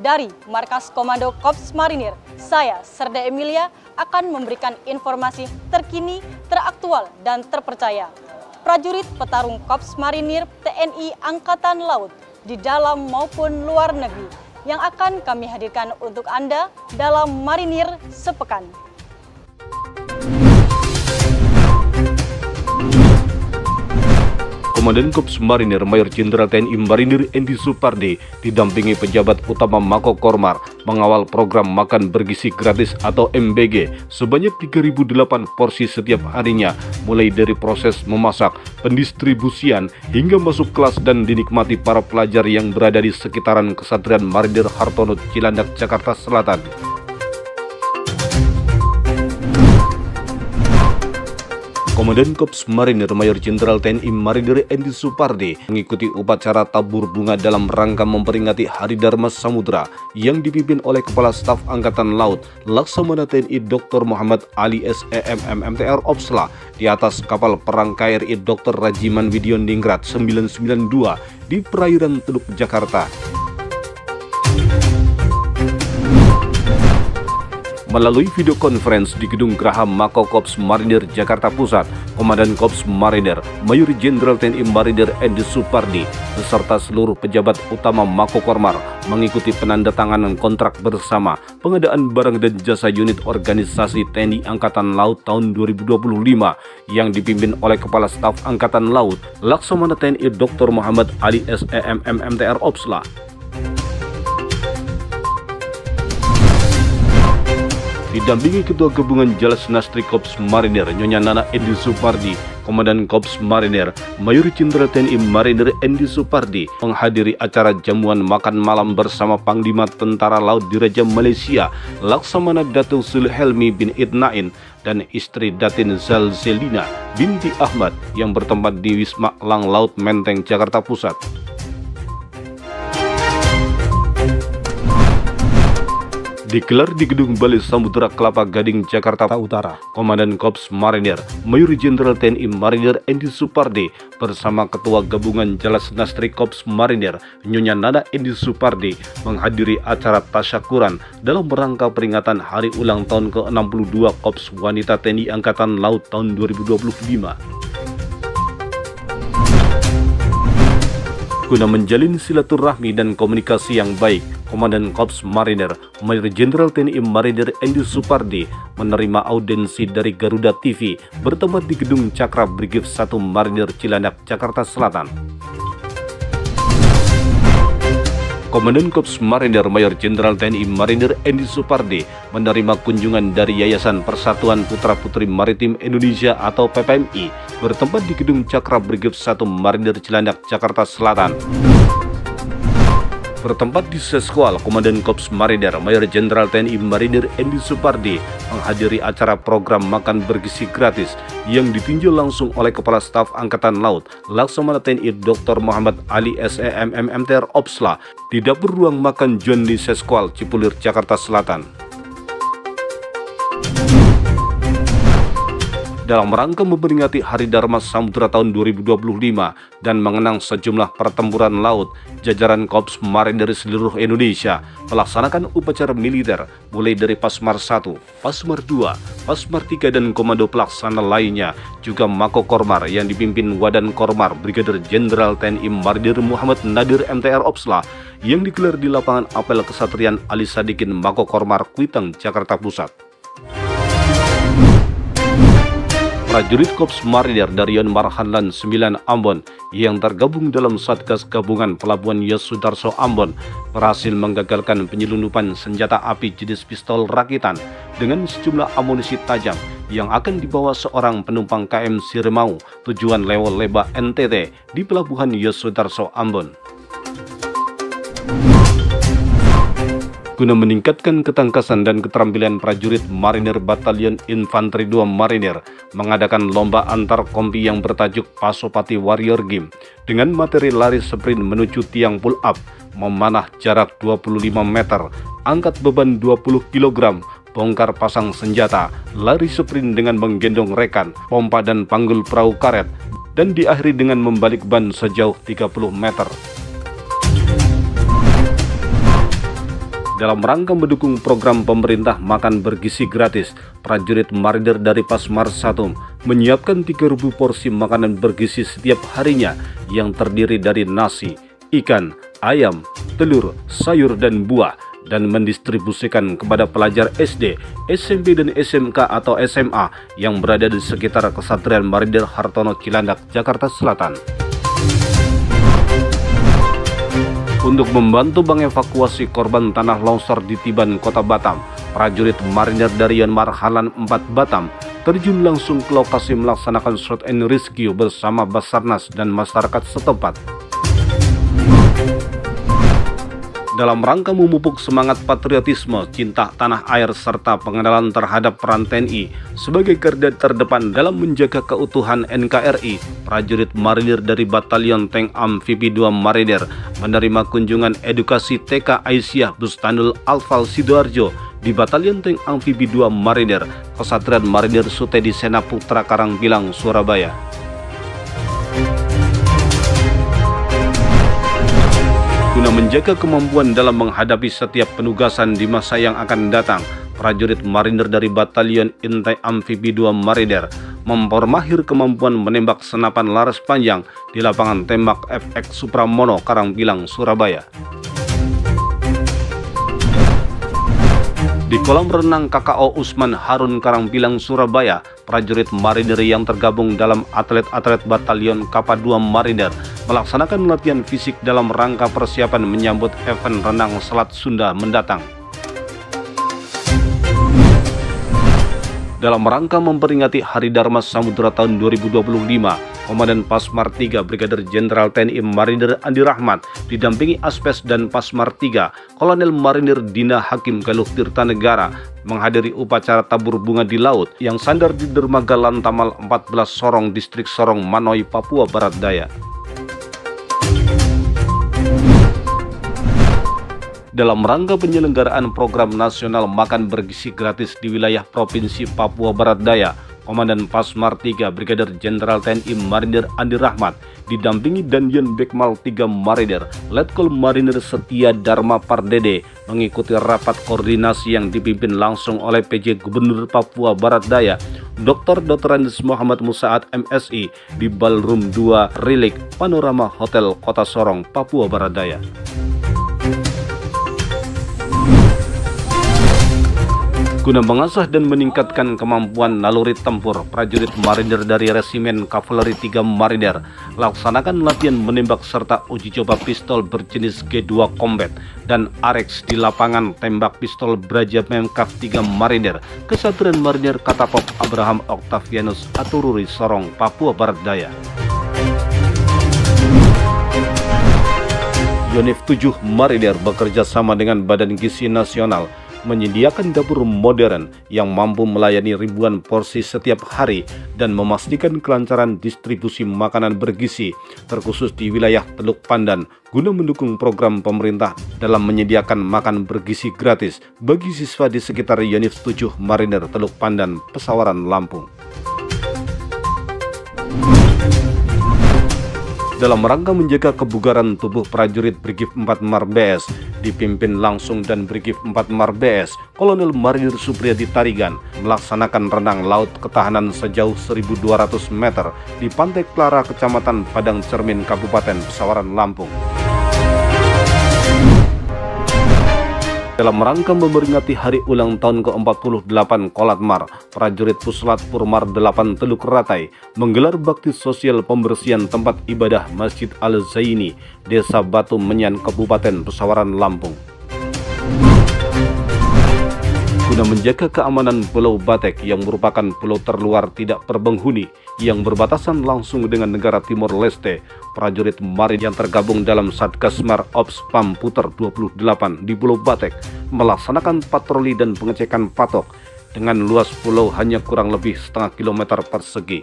dari Markas Komando Korps Marinir, saya Serda Emilia akan memberikan informasi terkini, teraktual, dan terpercaya. Prajurit petarung Korps Marinir TNI Angkatan Laut di dalam maupun luar negeri yang akan kami hadirkan untuk Anda dalam Marinir Sepekan. Komandan Korps Marinir Mayor Jenderal TNI Marinir Endi Supardi didampingi pejabat utama Mako Kormar mengawal program makan bergizi gratis atau MBG sebanyak 3.008 porsi setiap harinya, mulai dari proses memasak, pendistribusian, hingga masuk kelas dan dinikmati para pelajar yang berada di sekitaran Kesatria Marinir Hartono, Cilandak, Jakarta Selatan. Komandan Korps Marinir Mayor Jenderal TNI Marinir Endi Supardi mengikuti upacara tabur bunga dalam rangka memperingati Hari Dharma Samudra yang dipimpin oleh Kepala Staf Angkatan Laut Laksamana TNI Dr. Muhammad Ali SEMM MTR Opsla di atas kapal perang KRI Dr. Rajiman Widyoningrat 992 di perairan Teluk Jakarta. Melalui video conference di Gedung Graha Mako Korps Marinir Jakarta Pusat, Komandan Korps Marinir Mayor Jenderal TNI Marinir Endi Supardi beserta seluruh pejabat utama Mako Kormar mengikuti penandatanganan kontrak bersama pengadaan barang dan jasa unit organisasi TNI Angkatan Laut tahun 2025 yang dipimpin oleh Kepala Staf Angkatan Laut Laksamana TNI Dr. Muhammad Ali SEMM MTR Opsla. Didampingi Ketua Gabungan Jalas Nastri Korps Marinir Nyonya Nana Endi Supardi, Komandan Korps Marinir Mayor Jenderal TNI Marinir Endi Supardi menghadiri acara jamuan makan malam bersama Panglima Tentara Laut Diraja Malaysia Laksamana Datuk Zulhelmi bin Idnain dan istri Datin Zalzelina binti Ahmad yang bertempat di Wisma Lang Laut Menteng, Jakarta Pusat. Digelar di Gedung Balai Samudra Kelapa Gading, Jakarta Utara, Komandan Korps Marinir Mayor Jenderal TNI Marinir Endi Supardi bersama Ketua Gabungan Jalas Nastri Korps Marinir Nyonya Nana Endi Supardi menghadiri acara tasyakuran dalam rangka peringatan Hari Ulang Tahun ke-62 Korps Wanita TNI Angkatan Laut tahun 2025. Guna menjalin silaturahmi dan komunikasi yang baik, Komandan Korps Marinir Mayor Jenderal TNI Marinir Endi Supardi menerima audensi dari Garuda TV bertempat di Gedung Cakra Brigif 1 Marinir Cilandak, Jakarta Selatan. Komandan Korps Marinir Mayor Jenderal TNI Marinir Endi Supardi menerima kunjungan dari Yayasan Persatuan Putra-Putri Maritim Indonesia atau PPMI bertempat di Gedung Cakra Brigif 1 Marinir Cilandak, Jakarta Selatan. Bertempat di Seskual, Komandan Korps Marinir Mayor Jenderal TNI Marinir Endi Supardi menghadiri acara program makan bergizi gratis yang ditinjau langsung oleh Kepala Staf Angkatan Laut Laksamana TNI Dr. Muhammad Ali SEMM MTR Opsla di dapur ruang makan John di Seskual, Cipulir, Jakarta Selatan. Dalam rangka memperingati Hari Dharma Samudra tahun 2025 dan mengenang sejumlah pertempuran laut, jajaran Korps Marinir seluruh Indonesia melaksanakan upacara militer mulai dari Pasmar 1, Pasmar 2, Pasmar 3 dan komando pelaksana lainnya, juga Mako Kormar yang dipimpin Wadan Kormar Brigadir Jenderal TNI Marinir Muhammad Nadir MTR Opsla yang digelar di lapangan apel Kesatrian Ali Sadikin Mako Kormar Kuitang, Jakarta Pusat. Prajurit Korps Marinir dari Yon Marhanlan 9 Ambon yang tergabung dalam Satgas Gabungan Pelabuhan Yosudarso Ambon berhasil menggagalkan penyelundupan senjata api jenis pistol rakitan dengan sejumlah amunisi tajam yang akan dibawa seorang penumpang KM Siremau tujuan Lewo Leba NTT di Pelabuhan Yosudarso Ambon. Guna meningkatkan ketangkasan dan keterampilan prajurit Marinir Batalion Infanteri 2 Marinir mengadakan lomba antar kompi yang bertajuk Pasopati Warrior Game dengan materi lari sprint menuju tiang pull up, memanah jarak 25 meter, angkat beban 20 kg, bongkar pasang senjata, lari sprint dengan menggendong rekan, pompa dan panggul perahu karet, dan diakhiri dengan membalik ban sejauh 30 meter. Dalam rangka mendukung program pemerintah makan bergizi gratis, prajurit marinir dari Pasmar 1 menyiapkan 3.000 porsi makanan bergizi setiap harinya yang terdiri dari nasi, ikan, ayam, telur, sayur, dan buah, dan mendistribusikan kepada pelajar SD, SMP, dan SMK atau SMA yang berada di sekitar Kesatria Marinir Hartono Cilandak, Jakarta Selatan. Untuk membantu mengevakuasi korban tanah longsor di Tiban, Kota Batam, prajurit marinir dari Yanmar Halan 4 Batam terjun langsung ke lokasi melaksanakan search and rescue bersama Basarnas dan masyarakat setempat. Dalam rangka memupuk semangat patriotisme, cinta tanah air, serta pengenalan terhadap peran TNI sebagai garda terdepan dalam menjaga keutuhan NKRI, prajurit marinir dari Batalion Tank Amfibi 2 Marinir menerima kunjungan edukasi TK Aisyah Bustanul Alfal Sidoarjo di Batalion Tank Amfibi 2 Marinir, Kesatria Marinir Sutedi Sena Putra Karangpilang, Surabaya. Guna menjaga kemampuan dalam menghadapi setiap penugasan di masa yang akan datang, prajurit marinir dari Batalion Intai Amfibi 2 Marinir mempermahir kemampuan menembak senapan laras panjang di lapangan tembak FX Supramono, Karangpilang, Surabaya. Di kolam renang KKO Usman Harun, Karangpilang, Surabaya, prajurit marinir yang tergabung dalam atlet-atlet Batalion Kappa 2 Marinir melaksanakan latihan fisik dalam rangka persiapan menyambut event renang Selat Sunda mendatang. Dalam rangka memperingati Hari Dharma Samudra tahun 2025, Komandan Pasmar 3 Brigadir Jenderal TNI Marinir Andi Rahmat didampingi Aspes dan Pasmar 3 Kolonel Marinir Dina Hakim Galuh Tirtanegara menghadiri upacara tabur bunga di laut yang sandar di dermaga Lantamal 14 Sorong, Distrik Sorong, Manoy, Papua Barat Daya. Dalam rangka penyelenggaraan program nasional makan bergizi gratis di wilayah Provinsi Papua Barat Daya, Komandan Pasmar 3 Brigadir Jenderal TNI Marinir Andi Rahmat didampingi Danjen Bekmal 3 Marinir Letkol Marinir Setia Dharma Pardede mengikuti rapat koordinasi yang dipimpin langsung oleh PJ Gubernur Papua Barat Daya Dr. Andes Muhammad Musaad MSI di Ballroom 2 Rilik Panorama Hotel Kota Sorong, Papua Barat Daya. Guna mengasah dan meningkatkan kemampuan naluri tempur, prajurit marinir dari Resimen Kavaleri 3 Marinir laksanakan latihan menembak serta uji coba pistol berjenis G2 Combat dan Arex di lapangan tembak pistol Braja Memkav 3 Marinir, Kesatria Marinir Katapop Abraham Octavianus Atururi, Sorong, Papua Barat Daya. Yonif 7 Marinir bekerja sama dengan Badan Gizi Nasional menyediakan dapur modern yang mampu melayani ribuan porsi setiap hari dan memastikan kelancaran distribusi makanan bergizi terkhusus di wilayah Teluk Pandan guna mendukung program pemerintah dalam menyediakan makan bergizi gratis bagi siswa di sekitar Yonif 7 Marinir Teluk Pandan, Pesawaran, Lampung. Dalam rangka menjaga kebugaran tubuh prajurit Brigif 4 Marbs dipimpin langsung dan Brigif 4 Marbs Kolonel Marinir Supriyadi Tarigan melaksanakan renang laut ketahanan sejauh 1.200 meter di Pantai Klara, Kecamatan Padang Cermin, Kabupaten Pesawaran, Lampung. Dalam rangka memperingati hari ulang tahun ke-48 Kolatmar, prajurit Puslat Purmar 8 Teluk Ratai menggelar bakti sosial pembersihan tempat ibadah Masjid Al-Zaini, Desa Batu Menyan, Kabupaten Pesawaran, Lampung. Guna menjaga keamanan Pulau Batek yang merupakan pulau terluar tidak berpenghuni yang berbatasan langsung dengan negara Timor Leste, prajurit marin yang tergabung dalam Satgas Mar Ops Pam Puter 28 di Pulau Batek melaksanakan patroli dan pengecekan patok dengan luas pulau hanya kurang lebih setengah kilometer persegi.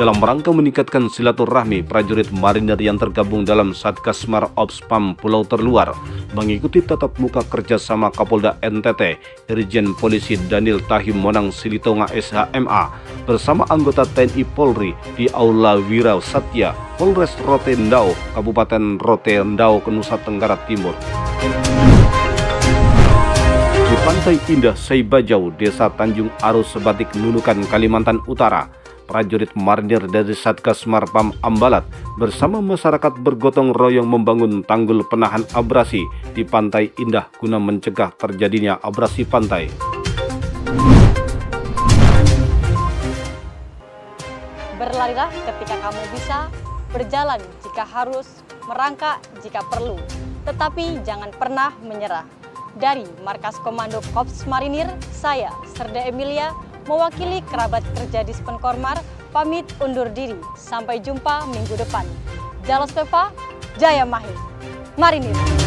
dalam rangka meningkatkan silaturahmi prajurit marinir yang tergabung dalam Satgas Mar Ops PAM Pulau Terluar mengikuti tatap muka kerjasama Kapolda NTT Irjen Polisi Daniel Tahim Monang Silitonga SHMA bersama anggota TNI Polri di Aula Wira Satya Polres Rotendao, Kabupaten Rotendao, Nusa Tenggara Timur. Di Pantai Indah Saibajau, Desa Tanjung Arus Sebatik, Nunukan, Kalimantan Utara, prajurit marinir dari Satgas Marpam Ambalat bersama masyarakat bergotong royong membangun tanggul penahan abrasi di Pantai Indah guna mencegah terjadinya abrasi pantai. Berlarilah ketika kamu bisa, berjalan jika harus, merangkak jika perlu, tetapi jangan pernah menyerah. Dari Markas Komando Kops Marinir, saya Serda Emilia mewakili kerabat kerja Dispenkormar pamit undur diri. Sampai jumpa minggu depan. Jalos Teva, Jaya Mahir, Marinir.